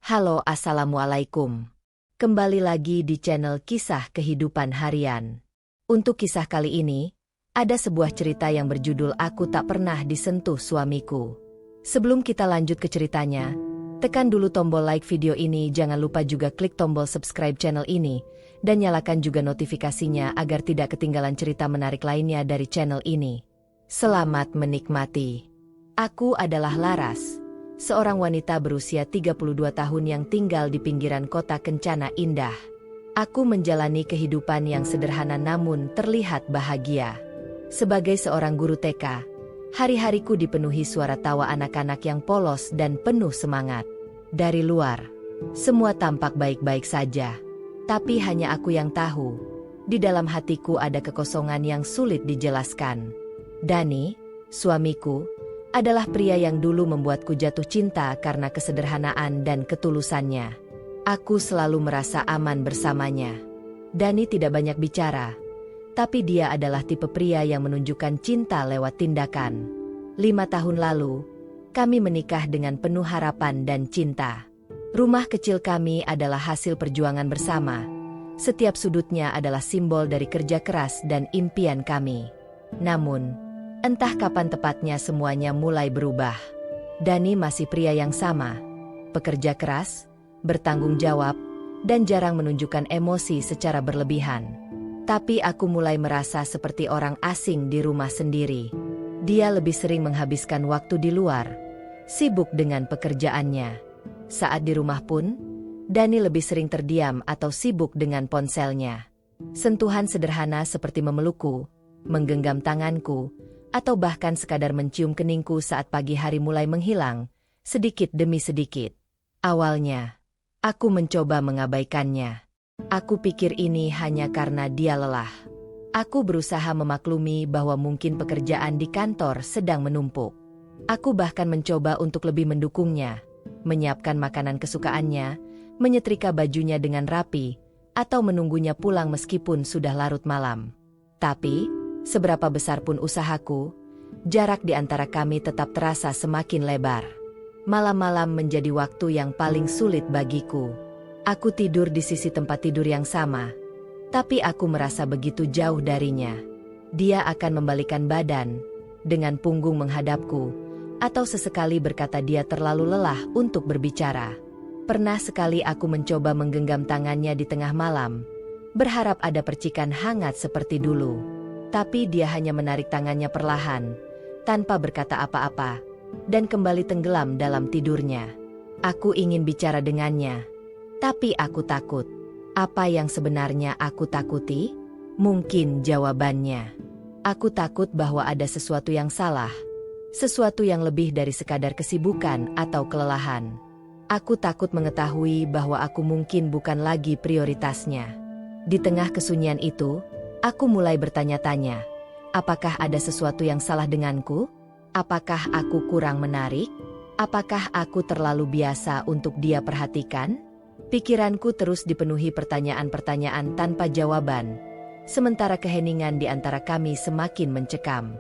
Halo, assalamualaikum. Kembali lagi di channel Kisah Kehidupan Harian. Untuk kisah kali ini, ada sebuah cerita yang berjudul Aku Tak Pernah Disentuh Suamiku. Sebelum kita lanjut ke ceritanya, tekan dulu tombol like video ini, jangan lupa juga klik tombol subscribe channel ini, dan nyalakan juga notifikasinya agar tidak ketinggalan cerita menarik lainnya dari channel ini. Selamat menikmati. Aku adalah Laras, seorang wanita berusia 32 tahun yang tinggal di pinggiran kota Kencana Indah. Aku menjalani kehidupan yang sederhana namun terlihat bahagia. Sebagai seorang guru TK, hari-hariku dipenuhi suara tawa anak-anak yang polos dan penuh semangat. Dari luar, semua tampak baik-baik saja. Tapi hanya aku yang tahu, di dalam hatiku ada kekosongan yang sulit dijelaskan. Dani, suamiku, adalah pria yang dulu membuatku jatuh cinta karena kesederhanaan dan ketulusannya. Aku selalu merasa aman bersamanya. Dani tidak banyak bicara, tapi dia adalah tipe pria yang menunjukkan cinta lewat tindakan. 5 tahun lalu, kami menikah dengan penuh harapan dan cinta. Rumah kecil kami adalah hasil perjuangan bersama. Setiap sudutnya adalah simbol dari kerja keras dan impian kami. Namun, entah kapan tepatnya semuanya mulai berubah. Dani masih pria yang sama, pekerja keras, bertanggung jawab, dan jarang menunjukkan emosi secara berlebihan. Tapi aku mulai merasa seperti orang asing di rumah sendiri. Dia lebih sering menghabiskan waktu di luar, sibuk dengan pekerjaannya. Saat di rumah pun, Dani lebih sering terdiam atau sibuk dengan ponselnya. Sentuhan sederhana seperti memelukku, menggenggam tanganku, atau bahkan sekadar mencium keningku saat pagi hari mulai menghilang, sedikit demi sedikit. Awalnya, aku mencoba mengabaikannya. Aku pikir ini hanya karena dia lelah. Aku berusaha memaklumi bahwa mungkin pekerjaan di kantor sedang menumpuk. Aku bahkan mencoba untuk lebih mendukungnya, menyiapkan makanan kesukaannya, menyetrika bajunya dengan rapi, atau menunggunya pulang meskipun sudah larut malam. Tapi, seberapa besar pun usahaku, jarak di antara kami tetap terasa semakin lebar. Malam-malam menjadi waktu yang paling sulit bagiku. Aku tidur di sisi tempat tidur yang sama, tapi aku merasa begitu jauh darinya. Dia akan membalikan badan, dengan punggung menghadapku, atau sesekali berkata dia terlalu lelah untuk berbicara. Pernah sekali aku mencoba menggenggam tangannya di tengah malam, berharap ada percikan hangat seperti dulu. Tapi dia hanya menarik tangannya perlahan, tanpa berkata apa-apa, dan kembali tenggelam dalam tidurnya. Aku ingin bicara dengannya, tapi aku takut. Apa yang sebenarnya aku takuti? Mungkin jawabannya, aku takut bahwa ada sesuatu yang salah, sesuatu yang lebih dari sekadar kesibukan atau kelelahan. Aku takut mengetahui bahwa aku mungkin bukan lagi prioritasnya. Di tengah kesunyian itu, aku mulai bertanya-tanya, apakah ada sesuatu yang salah denganku? Apakah aku kurang menarik? Apakah aku terlalu biasa untuk dia perhatikan? Pikiranku terus dipenuhi pertanyaan-pertanyaan tanpa jawaban, sementara keheningan di antara kami semakin mencekam.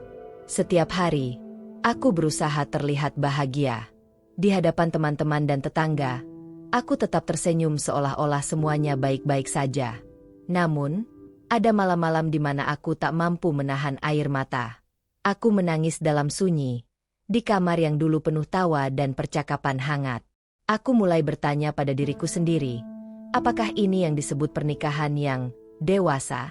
Setiap hari, aku berusaha terlihat bahagia. Di hadapan teman-teman dan tetangga, aku tetap tersenyum seolah-olah semuanya baik-baik saja. Namun, ada malam-malam di mana aku tak mampu menahan air mata. Aku menangis dalam sunyi, di kamar yang dulu penuh tawa dan percakapan hangat. Aku mulai bertanya pada diriku sendiri, apakah ini yang disebut pernikahan yang dewasa?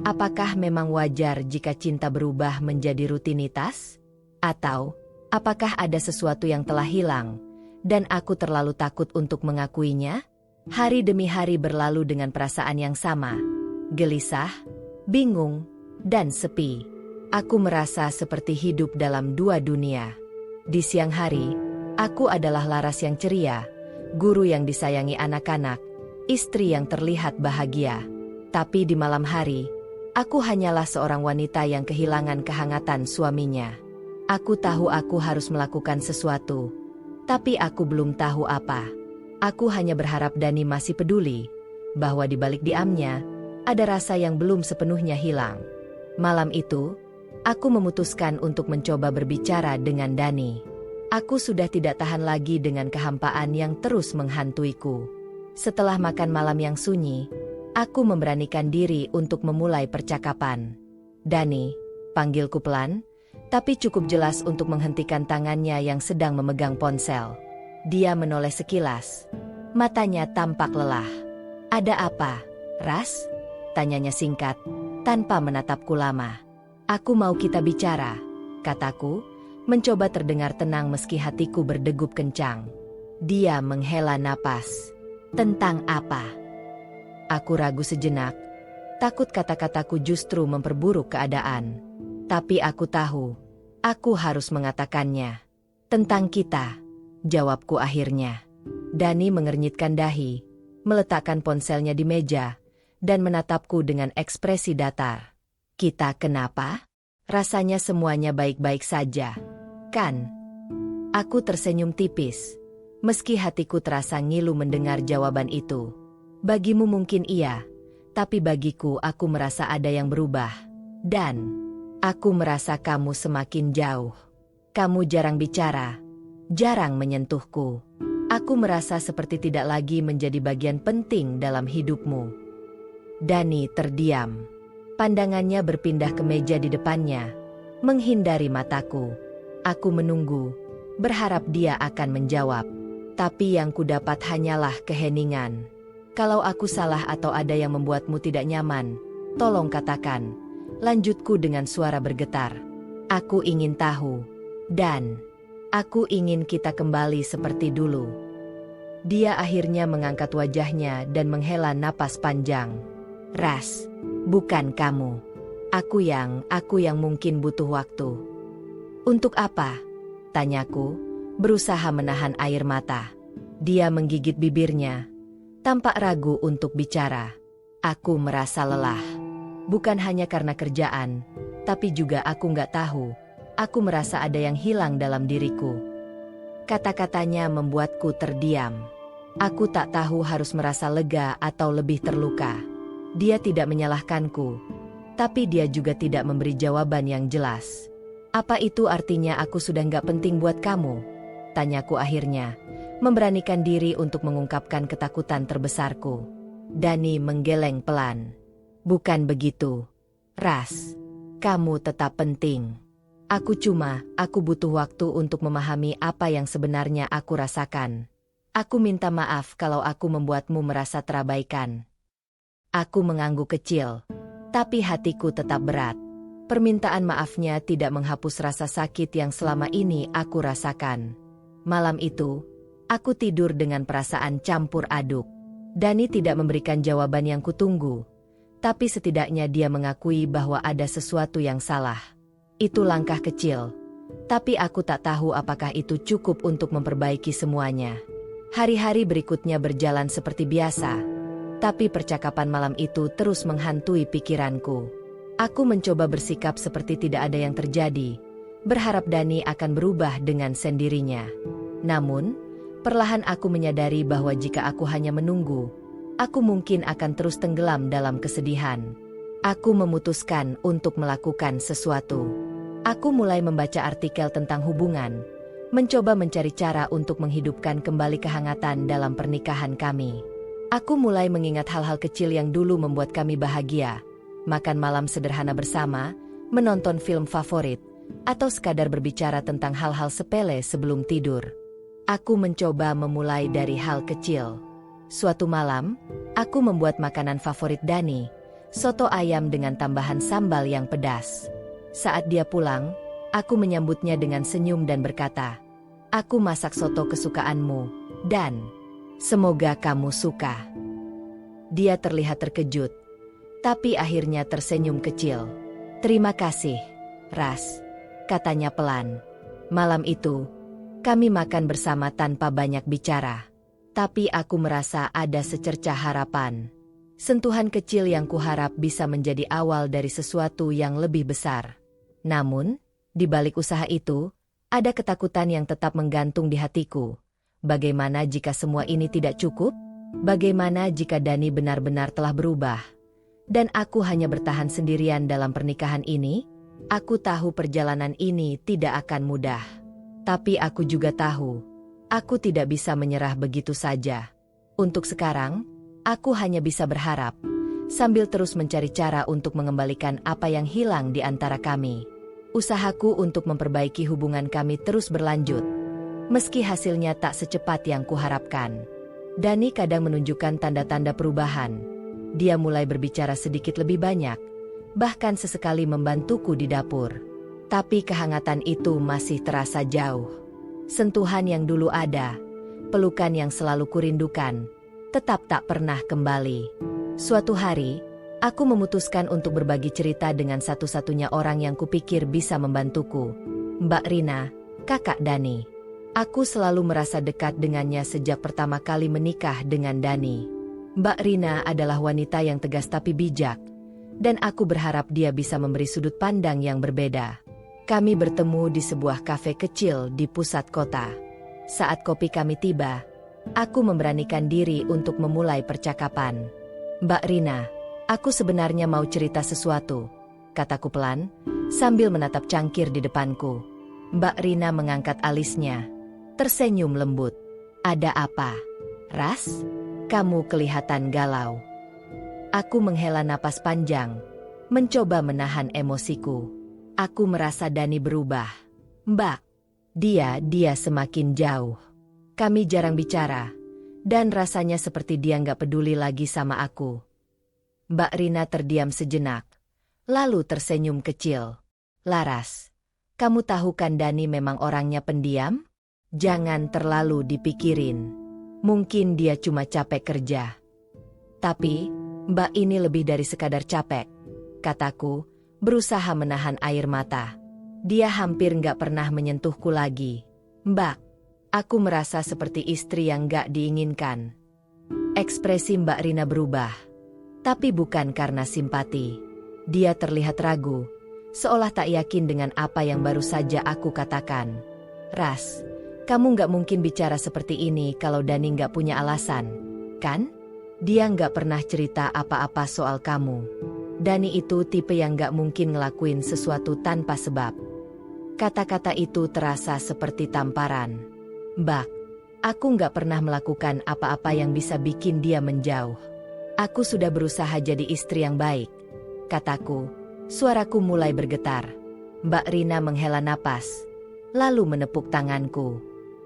Apakah memang wajar jika cinta berubah menjadi rutinitas? Atau, apakah ada sesuatu yang telah hilang, dan aku terlalu takut untuk mengakuinya? Hari demi hari berlalu dengan perasaan yang sama. Gelisah, bingung, dan sepi. Aku merasa seperti hidup dalam dua dunia. Di siang hari, aku adalah Laras yang ceria, guru yang disayangi anak-anak, istri yang terlihat bahagia. Tapi di malam hari, aku hanyalah seorang wanita yang kehilangan kehangatan suaminya. Aku tahu aku harus melakukan sesuatu, tapi aku belum tahu apa. Aku hanya berharap Dani masih peduli, bahwa di balik diamnya, ada rasa yang belum sepenuhnya hilang. Malam itu, aku memutuskan untuk mencoba berbicara dengan Dani. Aku sudah tidak tahan lagi dengan kehampaan yang terus menghantuiku. Setelah makan malam yang sunyi, aku memberanikan diri untuk memulai percakapan. "Dani," panggilku pelan, tapi cukup jelas untuk menghentikan tangannya yang sedang memegang ponsel. Dia menoleh sekilas. Matanya tampak lelah. "Ada apa, Ras?" tanyanya singkat, tanpa menatapku lama. "Aku mau kita bicara," kataku, mencoba terdengar tenang meski hatiku berdegup kencang. Dia menghela napas. "Tentang apa?" Aku ragu sejenak, takut kata-kataku justru memperburuk keadaan. Tapi aku tahu, aku harus mengatakannya. "Tentang kita," jawabku akhirnya. Dani mengernyitkan dahi, meletakkan ponselnya di meja, dan menatapku dengan ekspresi datar. "Kita kenapa? Rasanya semuanya baik-baik saja, kan?" Aku tersenyum tipis, meski hatiku terasa ngilu mendengar jawaban itu. "Bagimu mungkin iya, tapi bagiku aku merasa ada yang berubah. Dan aku merasa kamu semakin jauh. Kamu jarang bicara, jarang menyentuhku. Aku merasa seperti tidak lagi menjadi bagian penting dalam hidupmu." Dani terdiam. Pandangannya berpindah ke meja di depannya, menghindari mataku. Aku menunggu, berharap dia akan menjawab. Tapi yang kudapat hanyalah keheningan. "Kalau aku salah atau ada yang membuatmu tidak nyaman, tolong katakan," lanjutku dengan suara bergetar. "Aku ingin tahu. Dan aku ingin kita kembali seperti dulu." Dia akhirnya mengangkat wajahnya dan menghela napas panjang. "Ras, bukan kamu. Aku yang mungkin butuh waktu." "Untuk apa?" tanyaku, berusaha menahan air mata. Dia menggigit bibirnya, tampak ragu untuk bicara. "Aku merasa lelah. Bukan hanya karena kerjaan, tapi juga aku nggak tahu. Aku merasa ada yang hilang dalam diriku." Kata-katanya membuatku terdiam. Aku tak tahu harus merasa lega atau lebih terluka. Dia tidak menyalahkanku, tapi dia juga tidak memberi jawaban yang jelas. "Apa itu artinya aku sudah nggak penting buat kamu?" tanyaku akhirnya, memberanikan diri untuk mengungkapkan ketakutan terbesarku. Dani menggeleng pelan. "Bukan begitu, Ras. Kamu tetap penting. Aku butuh waktu untuk memahami apa yang sebenarnya aku rasakan. Aku minta maaf kalau aku membuatmu merasa terabaikan." Aku mengangguk kecil, tapi hatiku tetap berat. Permintaan maafnya tidak menghapus rasa sakit yang selama ini aku rasakan. Malam itu, aku tidur dengan perasaan campur aduk. Dani tidak memberikan jawaban yang kutunggu, tapi setidaknya dia mengakui bahwa ada sesuatu yang salah. Itu langkah kecil, tapi aku tak tahu apakah itu cukup untuk memperbaiki semuanya. Hari-hari berikutnya berjalan seperti biasa, tapi percakapan malam itu terus menghantui pikiranku. Aku mencoba bersikap seperti tidak ada yang terjadi, berharap Dani akan berubah dengan sendirinya. Namun, perlahan aku menyadari bahwa jika aku hanya menunggu, aku mungkin akan terus tenggelam dalam kesedihan. Aku memutuskan untuk melakukan sesuatu. Aku mulai membaca artikel tentang hubungan, mencoba mencari cara untuk menghidupkan kembali kehangatan dalam pernikahan kami. Aku mulai mengingat hal-hal kecil yang dulu membuat kami bahagia, makan malam sederhana bersama, menonton film favorit, atau sekadar berbicara tentang hal-hal sepele sebelum tidur. Aku mencoba memulai dari hal kecil. Suatu malam, aku membuat makanan favorit Dani, soto ayam dengan tambahan sambal yang pedas. Saat dia pulang, aku menyambutnya dengan senyum dan berkata, "Aku masak soto kesukaanmu, dan semoga kamu suka." Dia terlihat terkejut, tapi akhirnya tersenyum kecil. "Terima kasih, Ras," katanya pelan. Malam itu, kami makan bersama tanpa banyak bicara. Tapi aku merasa ada secercah harapan. Sentuhan kecil yang kuharap bisa menjadi awal dari sesuatu yang lebih besar. Namun, di balik usaha itu, ada ketakutan yang tetap menggantung di hatiku. Bagaimana jika semua ini tidak cukup? Bagaimana jika Dani benar-benar telah berubah? Dan aku hanya bertahan sendirian dalam pernikahan ini? Aku tahu perjalanan ini tidak akan mudah. Tapi aku juga tahu, aku tidak bisa menyerah begitu saja. Untuk sekarang, aku hanya bisa berharap, sambil terus mencari cara untuk mengembalikan apa yang hilang di antara kami. Usahaku untuk memperbaiki hubungan kami terus berlanjut, meski hasilnya tak secepat yang kuharapkan. Dani kadang menunjukkan tanda-tanda perubahan. Dia mulai berbicara sedikit lebih banyak, bahkan sesekali membantuku di dapur. Tapi kehangatan itu masih terasa jauh. Sentuhan yang dulu ada, pelukan yang selalu kurindukan, tetap tak pernah kembali. Suatu hari, aku memutuskan untuk berbagi cerita dengan satu-satunya orang yang kupikir bisa membantuku, Mbak Rina, kakak Dani. Aku selalu merasa dekat dengannya sejak pertama kali menikah dengan Dani. Mbak Rina adalah wanita yang tegas tapi bijak, dan aku berharap dia bisa memberi sudut pandang yang berbeda. Kami bertemu di sebuah kafe kecil di pusat kota. Saat kopi kami tiba, aku memberanikan diri untuk memulai percakapan. Mbak Rina, aku sebenarnya mau cerita sesuatu, kataku pelan, sambil menatap cangkir di depanku. Mbak Rina mengangkat alisnya, tersenyum lembut. Ada apa, Ras? Kamu kelihatan galau. Aku menghela napas panjang, mencoba menahan emosiku. Aku merasa Dani berubah. Mbak, dia semakin jauh. Kami jarang bicara, dan rasanya seperti dia nggak peduli lagi sama aku. Mbak Rina terdiam sejenak, lalu tersenyum kecil. Laras, kamu tahu kan Dani memang orangnya pendiam? Jangan terlalu dipikirin. Mungkin dia cuma capek kerja. Tapi, Mbak ini lebih dari sekadar capek, kataku, berusaha menahan air mata. Dia hampir nggak pernah menyentuhku lagi. Mbak, aku merasa seperti istri yang nggak diinginkan. Ekspresi Mbak Rina berubah, tapi bukan karena simpati. Dia terlihat ragu, seolah tak yakin dengan apa yang baru saja aku katakan. Ras, kamu nggak mungkin bicara seperti ini kalau Dani nggak punya alasan, kan? Dia nggak pernah cerita apa-apa soal kamu. Dani itu tipe yang gak mungkin ngelakuin sesuatu tanpa sebab. Kata-kata itu terasa seperti tamparan. Mbak, aku gak pernah melakukan apa-apa yang bisa bikin dia menjauh. Aku sudah berusaha jadi istri yang baik, kataku. Suaraku mulai bergetar. Mbak Rina menghela napas, lalu menepuk tanganku.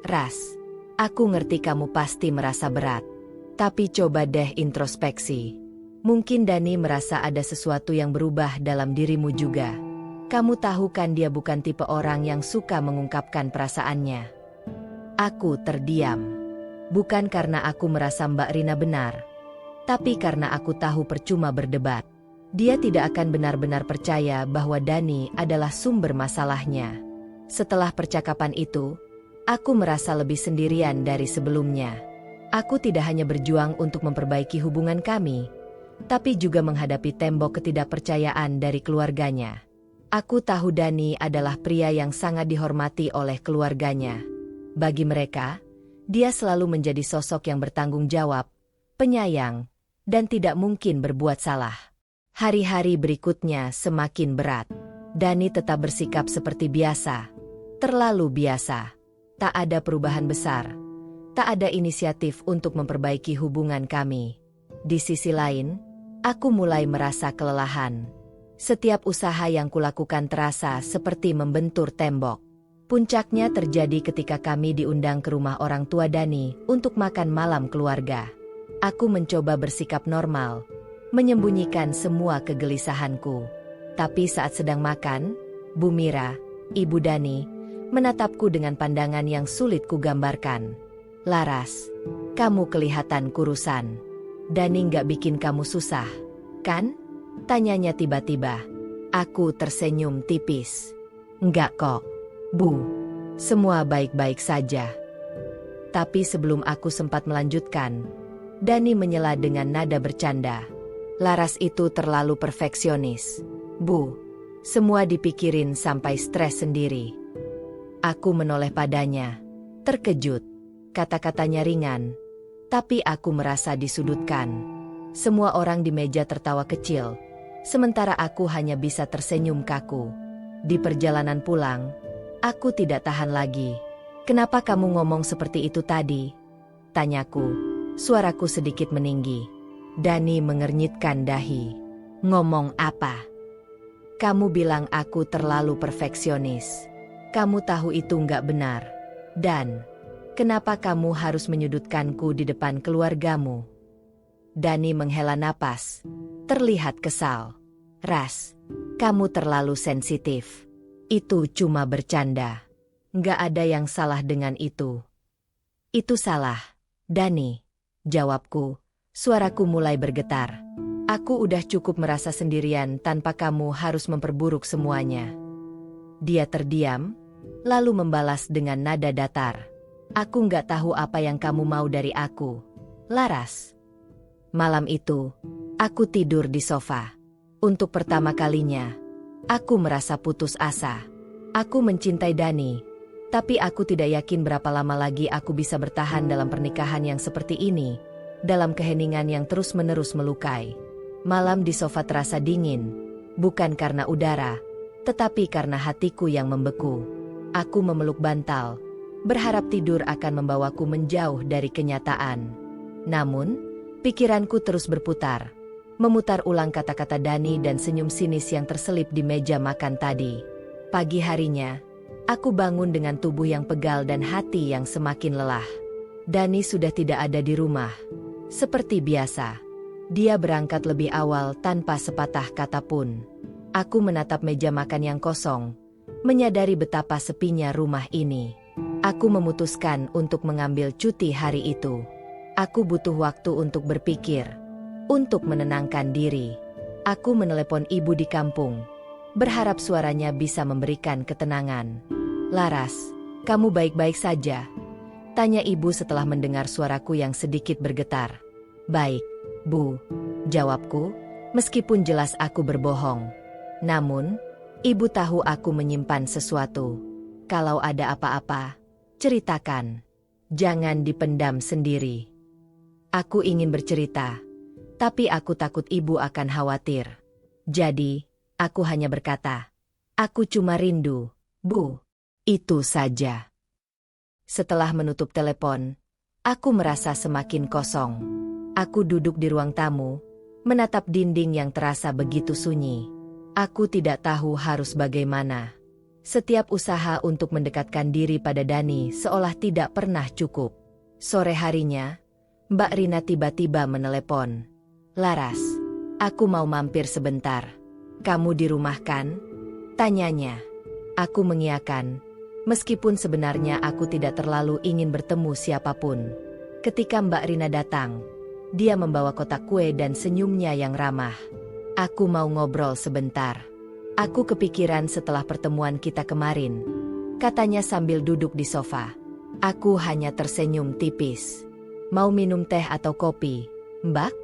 Ras, aku ngerti kamu pasti merasa berat. Tapi coba deh introspeksi. Mungkin Dani merasa ada sesuatu yang berubah dalam dirimu juga. Kamu tahu kan dia bukan tipe orang yang suka mengungkapkan perasaannya. Aku terdiam. Bukan karena aku merasa Mbak Rina benar, tapi karena aku tahu percuma berdebat. Dia tidak akan benar-benar percaya bahwa Dani adalah sumber masalahnya. Setelah percakapan itu, aku merasa lebih sendirian dari sebelumnya. Aku tidak hanya berjuang untuk memperbaiki hubungan kami, tapi juga menghadapi tembok ketidakpercayaan dari keluarganya. Aku tahu Dani adalah pria yang sangat dihormati oleh keluarganya. Bagi mereka, dia selalu menjadi sosok yang bertanggung jawab, penyayang, dan tidak mungkin berbuat salah. Hari-hari berikutnya semakin berat. Dani tetap bersikap seperti biasa, terlalu biasa. Tak ada perubahan besar, tak ada inisiatif untuk memperbaiki hubungan kami. Di sisi lain, aku mulai merasa kelelahan. Setiap usaha yang kulakukan terasa seperti membentur tembok. Puncaknya terjadi ketika kami diundang ke rumah orang tua Dani untuk makan malam keluarga. Aku mencoba bersikap normal, menyembunyikan semua kegelisahanku. Tapi saat sedang makan, Bu Mira, Ibu Dani, menatapku dengan pandangan yang sulit kugambarkan. Laras, kamu kelihatan kurusan. Dani nggak bikin kamu susah, kan? Tanyanya tiba-tiba. Aku tersenyum tipis. Enggak kok, Bu. Semua baik-baik saja. Tapi sebelum aku sempat melanjutkan, Dani menyela dengan nada bercanda. Laras itu terlalu perfeksionis. Bu, semua dipikirin sampai stres sendiri. Aku menoleh padanya, terkejut. Kata-katanya ringan, tapi aku merasa disudutkan. Semua orang di meja tertawa kecil, sementara aku hanya bisa tersenyum kaku. Di perjalanan pulang, Aku tidak tahan lagi. Kenapa kamu ngomong seperti itu tadi? Tanyaku, suaraku sedikit meninggi. Dani mengernyitkan dahi. Ngomong apa? Kamu bilang aku terlalu perfeksionis. Kamu tahu itu nggak benar. Dan, kenapa kamu harus menyudutkanku di depan keluargamu? Dani menghela napas. Terlihat kesal. Ras, kamu terlalu sensitif. Itu cuma bercanda. Nggak ada yang salah dengan itu. Itu salah, Dani. Jawabku, suaraku mulai bergetar. Aku udah cukup merasa sendirian tanpa kamu harus memperburuk semuanya. Dia terdiam, lalu membalas dengan nada datar. Aku nggak tahu apa yang kamu mau dari aku, Laras. Malam itu, aku tidur di sofa. Untuk pertama kalinya, aku merasa putus asa. Aku mencintai Dani, tapi aku tidak yakin berapa lama lagi aku bisa bertahan dalam pernikahan yang seperti ini, dalam keheningan yang terus-menerus melukai. Malam di sofa terasa dingin, bukan karena udara, tetapi karena hatiku yang membeku. Aku memeluk bantal, berharap tidur akan membawaku menjauh dari kenyataan. Namun, pikiranku terus berputar, memutar ulang kata-kata Dani dan senyum sinis yang terselip di meja makan tadi. Pagi harinya, aku bangun dengan tubuh yang pegal dan hati yang semakin lelah. Dani sudah tidak ada di rumah. Seperti biasa, dia berangkat lebih awal tanpa sepatah kata pun. Aku menatap meja makan yang kosong, menyadari betapa sepinya rumah ini. Aku memutuskan untuk mengambil cuti hari itu. Aku butuh waktu untuk berpikir, untuk menenangkan diri. Aku menelepon ibu di kampung, berharap suaranya bisa memberikan ketenangan. Laras, kamu baik-baik saja? Tanya ibu setelah mendengar suaraku yang sedikit bergetar. Baik, Bu, jawabku, meskipun jelas aku berbohong. Namun, ibu tahu aku menyimpan sesuatu. Kalau ada apa-apa, ceritakan. Jangan dipendam sendiri. Aku ingin bercerita, tapi aku takut ibu akan khawatir. Jadi, aku hanya berkata, aku cuma rindu, Bu. Itu saja. Setelah menutup telepon, aku merasa semakin kosong. Aku duduk di ruang tamu, menatap dinding yang terasa begitu sunyi. Aku tidak tahu harus bagaimana. Setiap usaha untuk mendekatkan diri pada Dani seolah tidak pernah cukup. Sore harinya, Mbak Rina tiba-tiba menelepon. Laras, aku mau mampir sebentar. Kamu di rumah kan? Tanyanya. Aku mengiyakan, meskipun sebenarnya aku tidak terlalu ingin bertemu siapapun. Ketika Mbak Rina datang, dia membawa kotak kue dan senyumnya yang ramah. Aku mau ngobrol sebentar. Aku kepikiran setelah pertemuan kita kemarin, katanya sambil duduk di sofa. Aku hanya tersenyum tipis. Mau minum teh atau kopi, Mbak?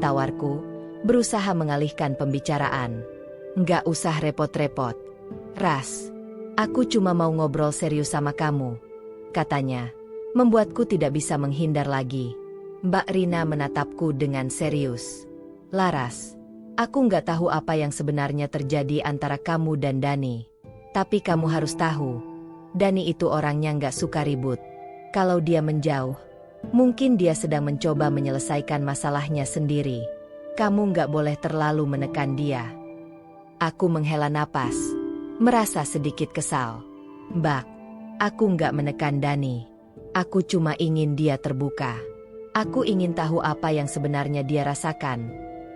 Tawarku, berusaha mengalihkan pembicaraan. Nggak usah repot-repot. Ras, aku cuma mau ngobrol serius sama kamu, katanya, membuatku tidak bisa menghindar lagi. Mbak Rina menatapku dengan serius. Laras, aku nggak tahu apa yang sebenarnya terjadi antara kamu dan Dani. Tapi kamu harus tahu, Dani itu orangnya nggak suka ribut. Kalau dia menjauh, mungkin dia sedang mencoba menyelesaikan masalahnya sendiri. Kamu nggak boleh terlalu menekan dia. Aku menghela napas, merasa sedikit kesal. Mbak, aku nggak menekan Dani. Aku cuma ingin dia terbuka. Aku ingin tahu apa yang sebenarnya dia rasakan,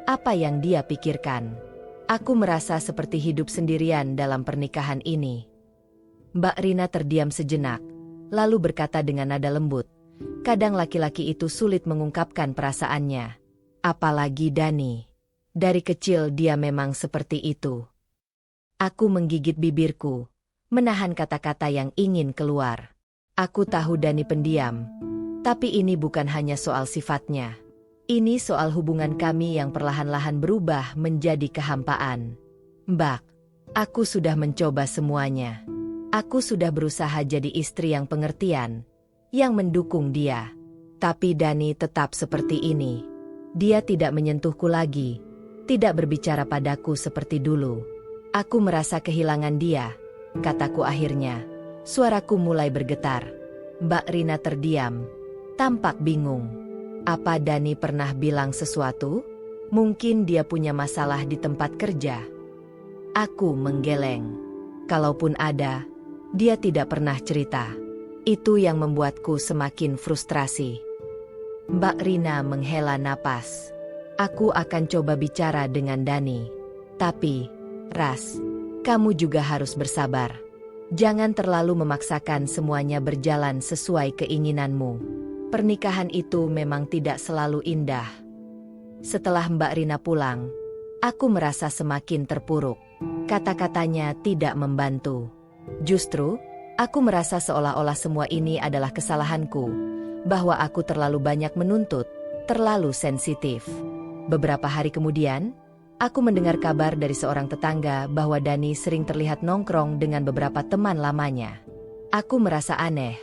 apa yang dia pikirkan. Aku merasa seperti hidup sendirian dalam pernikahan ini. Mbak Rina terdiam sejenak, lalu berkata dengan nada lembut, kadang laki-laki itu sulit mengungkapkan perasaannya. Apalagi Dani. Dari kecil dia memang seperti itu. Aku menggigit bibirku, menahan kata-kata yang ingin keluar. Aku tahu Dani pendiam. Tapi ini bukan hanya soal sifatnya. Ini soal hubungan kami yang perlahan-lahan berubah menjadi kehampaan. Mbak, aku sudah mencoba semuanya. Aku sudah berusaha jadi istri yang pengertian, yang mendukung dia. Tapi Dani tetap seperti ini. Dia tidak menyentuhku lagi, tidak berbicara padaku seperti dulu. Aku merasa kehilangan dia, kataku akhirnya, Suaraku mulai bergetar. Mbak Rina terdiam, tampak bingung. Apa Dani pernah bilang sesuatu? Mungkin dia punya masalah di tempat kerja. Aku menggeleng. Kalaupun ada, dia tidak pernah cerita. Itu yang membuatku semakin frustrasi. Mbak Rina menghela napas. Aku akan coba bicara dengan Dani. Tapi, Ras, kamu juga harus bersabar. Jangan terlalu memaksakan semuanya berjalan sesuai keinginanmu. Pernikahan itu memang tidak selalu indah. Setelah Mbak Rina pulang, aku merasa semakin terpuruk. Kata-katanya tidak membantu. Justru, aku merasa seolah-olah semua ini adalah kesalahanku, bahwa aku terlalu banyak menuntut, terlalu sensitif. Beberapa hari kemudian, aku mendengar kabar dari seorang tetangga bahwa Dani sering terlihat nongkrong dengan beberapa teman lamanya. Aku merasa aneh,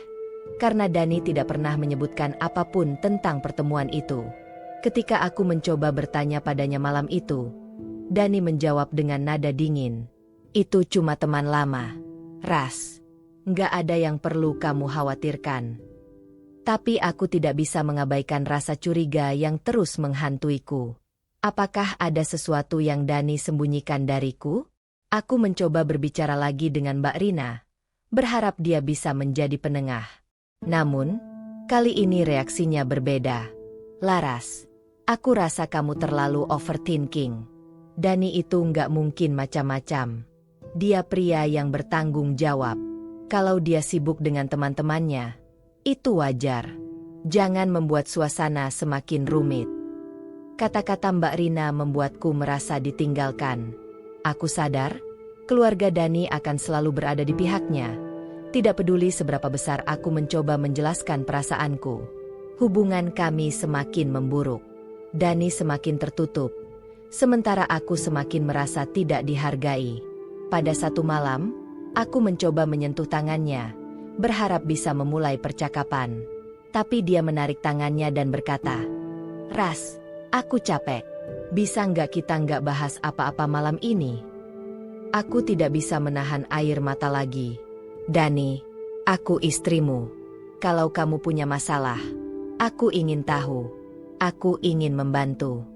karena Dani tidak pernah menyebutkan apapun tentang pertemuan itu. Ketika aku mencoba bertanya padanya malam itu, Dani menjawab dengan nada dingin. Itu cuma teman lama, Ras. Nggak ada yang perlu kamu khawatirkan. Tapi aku tidak bisa mengabaikan rasa curiga yang terus menghantuiku. Apakah ada sesuatu yang Dani sembunyikan dariku? Aku mencoba berbicara lagi dengan Mbak Rina, berharap dia bisa menjadi penengah. Namun, kali ini reaksinya berbeda. Laras, aku rasa kamu terlalu overthinking. Dani itu nggak mungkin macam-macam. Dia pria yang bertanggung jawab. Kalau dia sibuk dengan teman-temannya, itu wajar. Jangan membuat suasana semakin rumit. Kata-kata Mbak Rina membuatku merasa ditinggalkan. Aku sadar, keluarga Dani akan selalu berada di pihaknya. Tidak peduli seberapa besar aku mencoba menjelaskan perasaanku. Hubungan kami semakin memburuk. Dani semakin tertutup, sementara aku semakin merasa tidak dihargai. Pada satu malam, aku mencoba menyentuh tangannya, berharap bisa memulai percakapan. Tapi dia menarik tangannya dan berkata, "Ras, aku capek. Bisa nggak kita nggak bahas apa-apa malam ini?" Aku tidak bisa menahan air mata lagi. Dani, aku istrimu. Kalau kamu punya masalah, aku ingin tahu. Aku ingin membantu.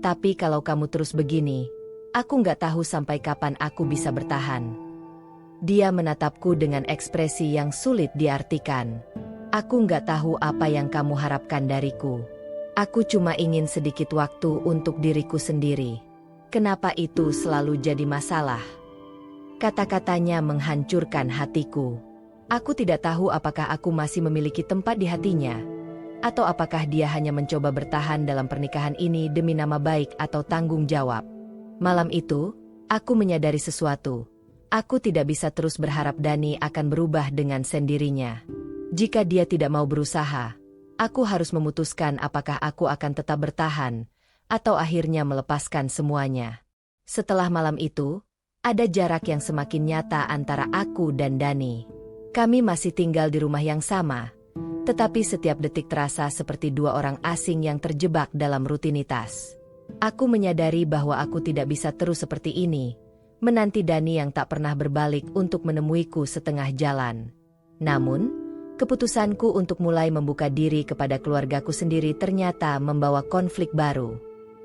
Tapi kalau kamu terus begini, aku nggak tahu sampai kapan aku bisa bertahan. Dia menatapku dengan ekspresi yang sulit diartikan. Aku nggak tahu apa yang kamu harapkan dariku. Aku cuma ingin sedikit waktu untuk diriku sendiri. Kenapa itu selalu jadi masalah? Kata-katanya menghancurkan hatiku. Aku tidak tahu apakah aku masih memiliki tempat di hatinya, atau apakah dia hanya mencoba bertahan dalam pernikahan ini demi nama baik atau tanggung jawab. Malam itu, aku menyadari sesuatu. Aku tidak bisa terus berharap Dani akan berubah dengan sendirinya. Jika dia tidak mau berusaha, aku harus memutuskan apakah aku akan tetap bertahan, atau akhirnya melepaskan semuanya. Setelah malam itu, ada jarak yang semakin nyata antara aku dan Dani. Kami masih tinggal di rumah yang sama, tetapi setiap detik terasa seperti dua orang asing yang terjebak dalam rutinitas. Aku menyadari bahwa aku tidak bisa terus seperti ini, menanti Dani yang tak pernah berbalik untuk menemuiku setengah jalan. Namun, keputusanku untuk mulai membuka diri kepada keluargaku sendiri ternyata membawa konflik baru.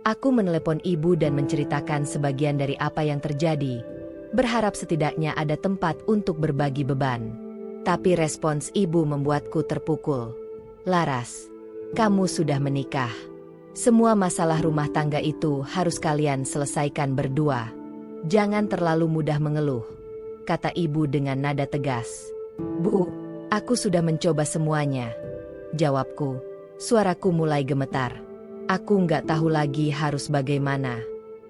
Aku menelepon ibu dan menceritakan sebagian dari apa yang terjadi, berharap setidaknya ada tempat untuk berbagi beban. Tapi respons ibu membuatku terpukul. Laras, kamu sudah menikah. Semua masalah rumah tangga itu harus kalian selesaikan berdua. Jangan terlalu mudah mengeluh, kata ibu dengan nada tegas. Bu, aku sudah mencoba semuanya, jawabku. Suaraku mulai gemetar. Aku nggak tahu lagi harus bagaimana.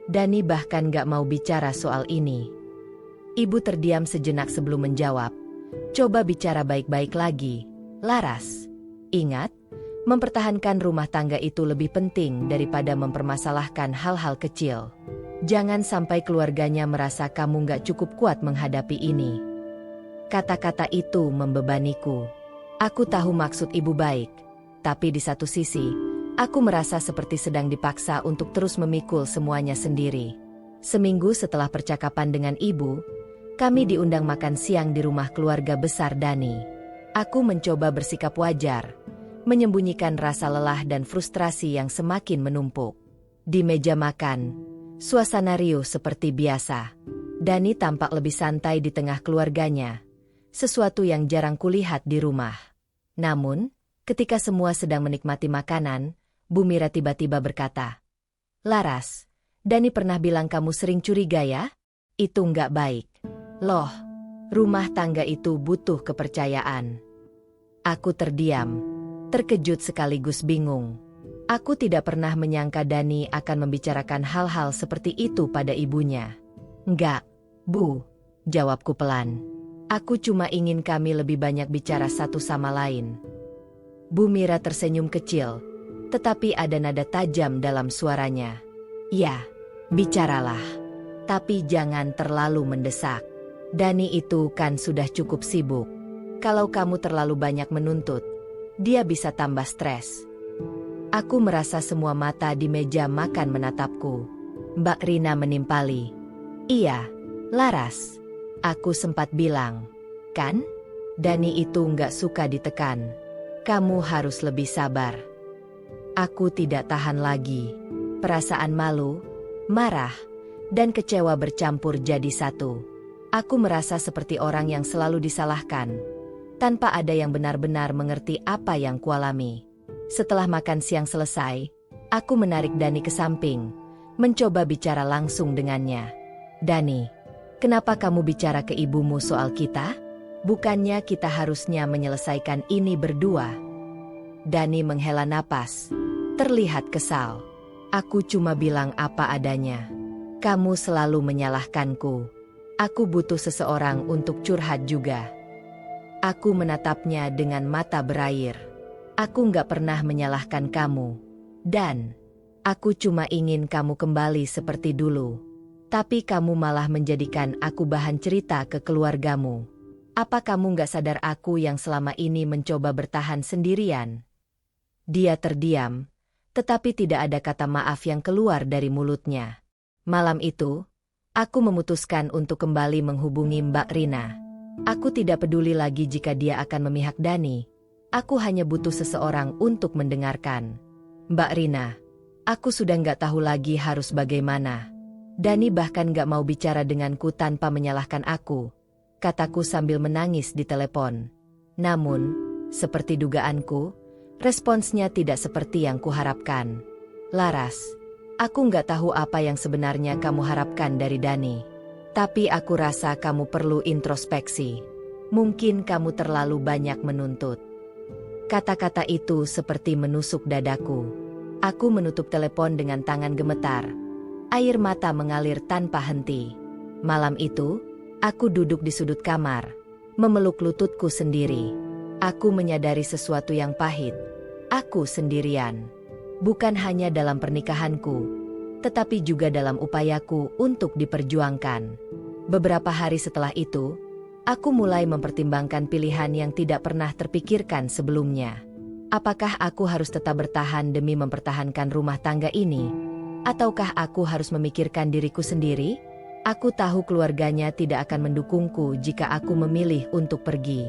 Dani bahkan nggak mau bicara soal ini. Ibu terdiam sejenak sebelum menjawab. Coba bicara baik-baik lagi, Laras. Ingat, mempertahankan rumah tangga itu lebih penting daripada mempermasalahkan hal-hal kecil. Jangan sampai keluarganya merasa kamu nggak cukup kuat menghadapi ini. Kata-kata itu membebaniku. Aku tahu maksud ibu baik, tapi di satu sisi, aku merasa seperti sedang dipaksa untuk terus memikul semuanya sendiri. Seminggu setelah percakapan dengan ibu, Kami diundang makan siang di rumah keluarga besar Dani. Aku mencoba bersikap wajar, menyembunyikan rasa lelah dan frustrasi yang semakin menumpuk. Di meja makan, suasana riuh seperti biasa. Dani tampak lebih santai di tengah keluarganya, sesuatu yang jarang kulihat di rumah. Namun, ketika semua sedang menikmati makanan, Bu Mira tiba-tiba berkata, "Laras, Dani pernah bilang kamu sering curiga ya? Itu nggak baik. Loh, rumah tangga itu butuh kepercayaan." Aku terdiam, terkejut sekaligus bingung. Aku tidak pernah menyangka Dani akan membicarakan hal-hal seperti itu pada ibunya. "Enggak, Bu," jawabku pelan. "Aku cuma ingin kami lebih banyak bicara satu sama lain." Bu Mira tersenyum kecil, tetapi ada nada tajam dalam suaranya. "Ya, bicaralah. Tapi jangan terlalu mendesak. Dani itu kan sudah cukup sibuk. Kalau kamu terlalu banyak menuntut, dia bisa tambah stres." Aku merasa semua mata di meja makan menatapku. Mbak Rina menimpali. "Iya, Laras. Aku sempat bilang, kan? Dani itu nggak suka ditekan. Kamu harus lebih sabar." Aku tidak tahan lagi. Perasaan malu, marah, dan kecewa bercampur jadi satu. Aku merasa seperti orang yang selalu disalahkan, tanpa ada yang benar-benar mengerti apa yang kualami. Setelah makan siang selesai, aku menarik Dani ke samping, mencoba bicara langsung dengannya. "Dani, kenapa kamu bicara ke ibumu soal kita? Bukannya kita harusnya menyelesaikan ini berdua?" Dani menghela napas, terlihat kesal. "Aku cuma bilang apa adanya. Kamu selalu menyalahkanku. Aku butuh seseorang untuk curhat juga." Aku menatapnya dengan mata berair. "Aku nggak pernah menyalahkan kamu. Dan aku cuma ingin kamu kembali seperti dulu. Tapi kamu malah menjadikan aku bahan cerita ke keluargamu. Apa kamu nggak sadar aku yang selama ini mencoba bertahan sendirian?" Dia terdiam, tetapi tidak ada kata maaf yang keluar dari mulutnya. Malam itu, aku memutuskan untuk kembali menghubungi Mbak Rina. Aku tidak peduli lagi jika dia akan memihak Dani. Aku hanya butuh seseorang untuk mendengarkan. "Mbak Rina, aku sudah nggak tahu lagi harus bagaimana. Dani bahkan nggak mau bicara denganku tanpa menyalahkan aku," kataku sambil menangis di telepon. Namun, seperti dugaanku, responsnya tidak seperti yang kuharapkan. "Laras, aku nggak tahu apa yang sebenarnya kamu harapkan dari Dani. Tapi aku rasa kamu perlu introspeksi. Mungkin kamu terlalu banyak menuntut." Kata-kata itu seperti menusuk dadaku. Aku menutup telepon dengan tangan gemetar. Air mata mengalir tanpa henti. Malam itu, aku duduk di sudut kamar, memeluk lututku sendiri. Aku menyadari sesuatu yang pahit. Aku sendirian. Bukan hanya dalam pernikahanku, tetapi juga dalam upayaku untuk diperjuangkan. Beberapa hari setelah itu, aku mulai mempertimbangkan pilihan yang tidak pernah terpikirkan sebelumnya. Apakah aku harus tetap bertahan demi mempertahankan rumah tangga ini? Ataukah aku harus memikirkan diriku sendiri? Aku tahu keluarganya tidak akan mendukungku jika aku memilih untuk pergi.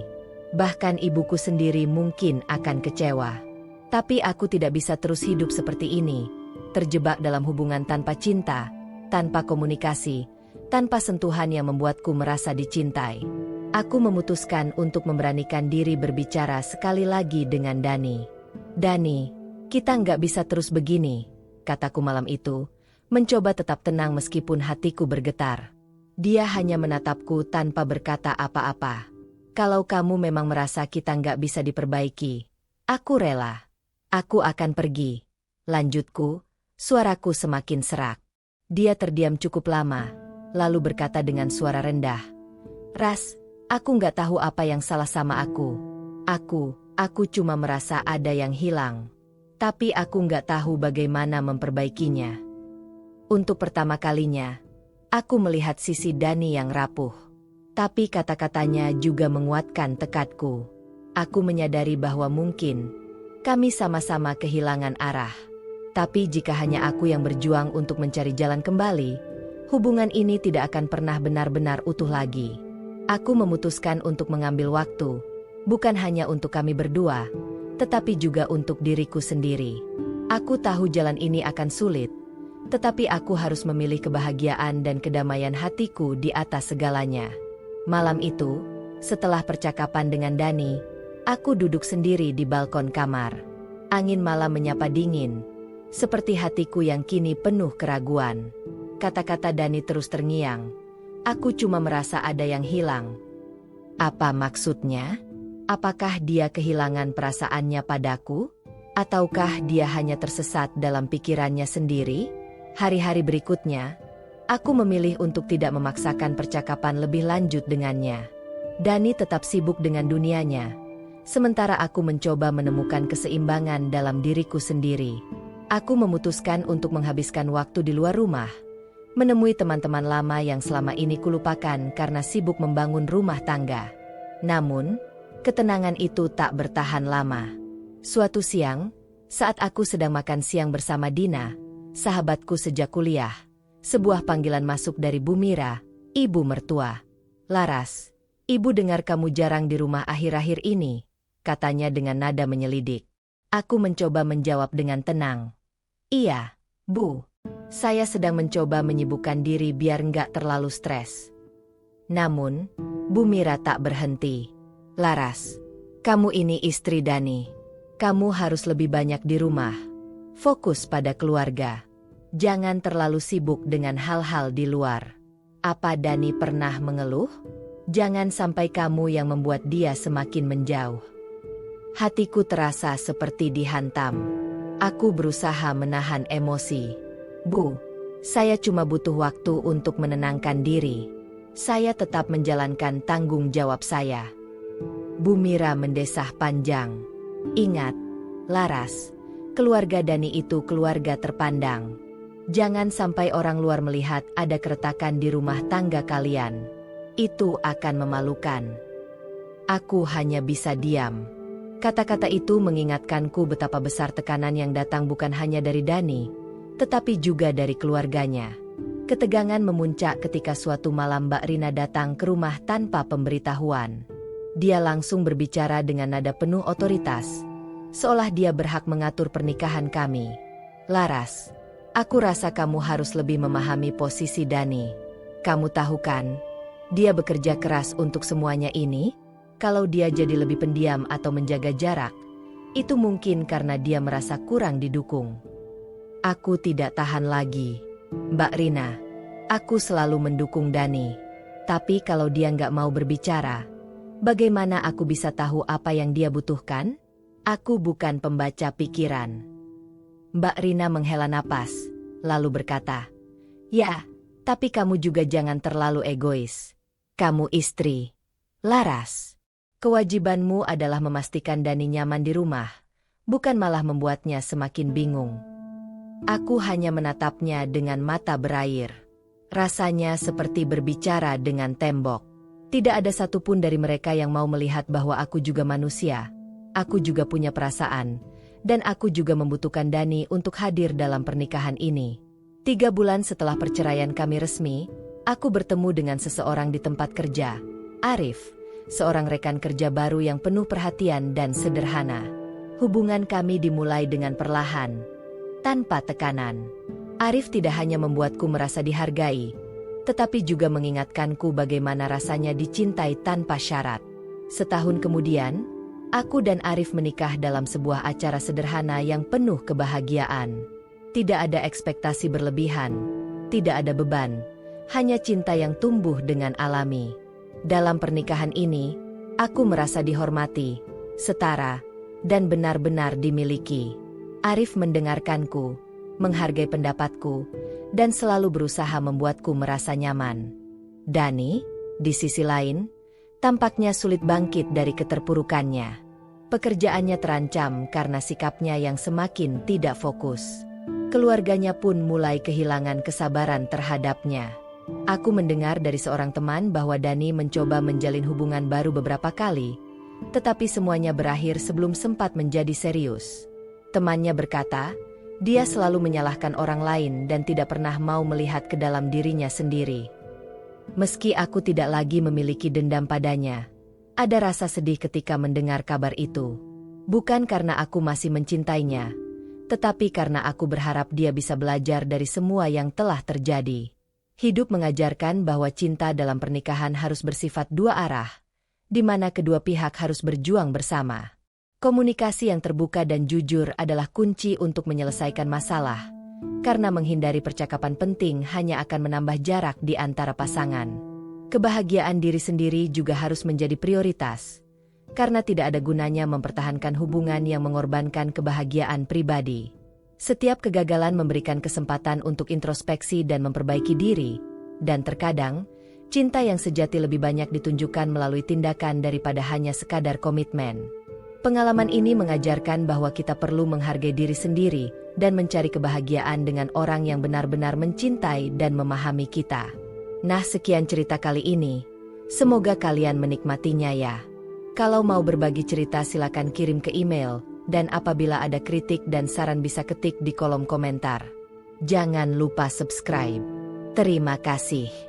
Bahkan ibuku sendiri mungkin akan kecewa. Tapi aku tidak bisa terus hidup seperti ini, terjebak dalam hubungan tanpa cinta, tanpa komunikasi, tanpa sentuhan yang membuatku merasa dicintai. Aku memutuskan untuk memberanikan diri berbicara sekali lagi dengan Dani. "Dani, kita nggak bisa terus begini," kataku malam itu, mencoba tetap tenang meskipun hatiku bergetar. Dia hanya menatapku tanpa berkata apa-apa. "Kalau kamu memang merasa kita nggak bisa diperbaiki, aku rela. Aku akan pergi," lanjutku, suaraku semakin serak. Dia terdiam cukup lama, lalu berkata dengan suara rendah, "Ras, aku nggak tahu apa yang salah sama aku. Aku cuma merasa ada yang hilang. Tapi aku nggak tahu bagaimana memperbaikinya." Untuk pertama kalinya, aku melihat sisi Dani yang rapuh. Tapi kata-katanya juga menguatkan tekadku. Aku menyadari bahwa mungkin kami sama-sama kehilangan arah. Tapi jika hanya aku yang berjuang untuk mencari jalan kembali, Hubungan ini tidak akan pernah benar-benar utuh lagi. Aku memutuskan untuk mengambil waktu, bukan hanya untuk kami berdua, tetapi juga untuk diriku sendiri. Aku tahu jalan ini akan sulit, tetapi aku harus memilih kebahagiaan dan kedamaian hatiku di atas segalanya. Malam itu, setelah percakapan dengan Dani, aku duduk sendiri di balkon kamar. Angin malam menyapa dingin, seperti hatiku yang kini penuh keraguan. Kata-kata Dani terus terngiang. Aku cuma merasa ada yang hilang. Apa maksudnya? Apakah dia kehilangan perasaannya padaku? Ataukah dia hanya tersesat dalam pikirannya sendiri? Hari-hari berikutnya, aku memilih untuk tidak memaksakan percakapan lebih lanjut dengannya. Dani tetap sibuk dengan dunianya, sementara aku mencoba menemukan keseimbangan dalam diriku sendiri. Aku memutuskan untuk menghabiskan waktu di luar rumah, menemui teman-teman lama yang selama ini kulupakan karena sibuk membangun rumah tangga. Namun, ketenangan itu tak bertahan lama. Suatu siang, saat aku sedang makan siang bersama Dina, sahabatku sejak kuliah, sebuah panggilan masuk dari Bu Mira, ibu mertua. "Laras, ibu dengar kamu jarang di rumah akhir-akhir ini," katanya dengan nada menyelidik. Aku mencoba menjawab dengan tenang. "Iya, Bu. Saya sedang mencoba menyibukkan diri biar nggak terlalu stres." Namun, Bu Mira tak berhenti. "Laras, kamu ini istri Dani. Kamu harus lebih banyak di rumah. Fokus pada keluarga. Jangan terlalu sibuk dengan hal-hal di luar. Apa Dani pernah mengeluh? Jangan sampai kamu yang membuat dia semakin menjauh." Hatiku terasa seperti dihantam. Aku berusaha menahan emosi. "Bu, saya cuma butuh waktu untuk menenangkan diri. Saya tetap menjalankan tanggung jawab saya." Bu Mira mendesah panjang. "Ingat, Laras, keluarga Dani itu keluarga terpandang. Jangan sampai orang luar melihat ada keretakan di rumah tangga kalian. Itu akan memalukan." Aku hanya bisa diam. Kata-kata itu mengingatkanku betapa besar tekanan yang datang bukan hanya dari Dani, tetapi juga dari keluarganya. Ketegangan memuncak ketika suatu malam Mbak Rina datang ke rumah tanpa pemberitahuan. Dia langsung berbicara dengan nada penuh otoritas, seolah dia berhak mengatur pernikahan kami. "Laras, aku rasa kamu harus lebih memahami posisi Dani. Kamu tahu kan, dia bekerja keras untuk semuanya ini. Kalau dia jadi lebih pendiam atau menjaga jarak, itu mungkin karena dia merasa kurang didukung." Aku tidak tahan lagi. "Mbak Rina, aku selalu mendukung Dani. Tapi kalau dia nggak mau berbicara, bagaimana aku bisa tahu apa yang dia butuhkan? Aku bukan pembaca pikiran." Mbak Rina menghela napas, lalu berkata, "Ya, tapi kamu juga jangan terlalu egois. Kamu istri. Laras, kewajibanmu adalah memastikan Dani nyaman di rumah, bukan malah membuatnya semakin bingung." Aku hanya menatapnya dengan mata berair. Rasanya seperti berbicara dengan tembok. Tidak ada satupun dari mereka yang mau melihat bahwa aku juga manusia. Aku juga punya perasaan, dan aku juga membutuhkan Dani untuk hadir dalam pernikahan ini. 3 bulan setelah perceraian kami resmi, aku bertemu dengan seseorang di tempat kerja, Arif, seorang rekan kerja baru yang penuh perhatian dan sederhana. Hubungan kami dimulai dengan perlahan, tanpa tekanan. Arif tidak hanya membuatku merasa dihargai, tetapi juga mengingatkanku bagaimana rasanya dicintai tanpa syarat. Setahun kemudian, aku dan Arif menikah dalam sebuah acara sederhana yang penuh kebahagiaan. Tidak ada ekspektasi berlebihan, tidak ada beban, hanya cinta yang tumbuh dengan alami. Dalam pernikahan ini, aku merasa dihormati, setara, dan benar-benar dimiliki. Arif mendengarkanku, menghargai pendapatku, dan selalu berusaha membuatku merasa nyaman. Dani, di sisi lain, tampaknya sulit bangkit dari keterpurukannya. Pekerjaannya terancam karena sikapnya yang semakin tidak fokus. Keluarganya pun mulai kehilangan kesabaran terhadapnya. Aku mendengar dari seorang teman bahwa Dani mencoba menjalin hubungan baru beberapa kali, tetapi semuanya berakhir sebelum sempat menjadi serius. Temannya berkata, Dia selalu menyalahkan orang lain dan tidak pernah mau melihat ke dalam dirinya sendiri. Meski aku tidak lagi memiliki dendam padanya, ada rasa sedih ketika mendengar kabar itu. Bukan karena aku masih mencintainya, tetapi karena aku berharap dia bisa belajar dari semua yang telah terjadi. Hidup mengajarkan bahwa cinta dalam pernikahan harus bersifat dua arah, di mana kedua pihak harus berjuang bersama. Komunikasi yang terbuka dan jujur adalah kunci untuk menyelesaikan masalah, karena menghindari percakapan penting hanya akan menambah jarak di antara pasangan. Kebahagiaan diri sendiri juga harus menjadi prioritas, karena tidak ada gunanya mempertahankan hubungan yang mengorbankan kebahagiaan pribadi. Setiap kegagalan memberikan kesempatan untuk introspeksi dan memperbaiki diri, dan terkadang, cinta yang sejati lebih banyak ditunjukkan melalui tindakan daripada hanya sekadar komitmen. Pengalaman ini mengajarkan bahwa kita perlu menghargai diri sendiri dan mencari kebahagiaan dengan orang yang benar-benar mencintai dan memahami kita. Nah, sekian cerita kali ini. Semoga kalian menikmatinya ya. Kalau mau berbagi cerita silakan kirim ke email, dan apabila ada kritik dan saran bisa ketik di kolom komentar. Jangan lupa subscribe. Terima kasih.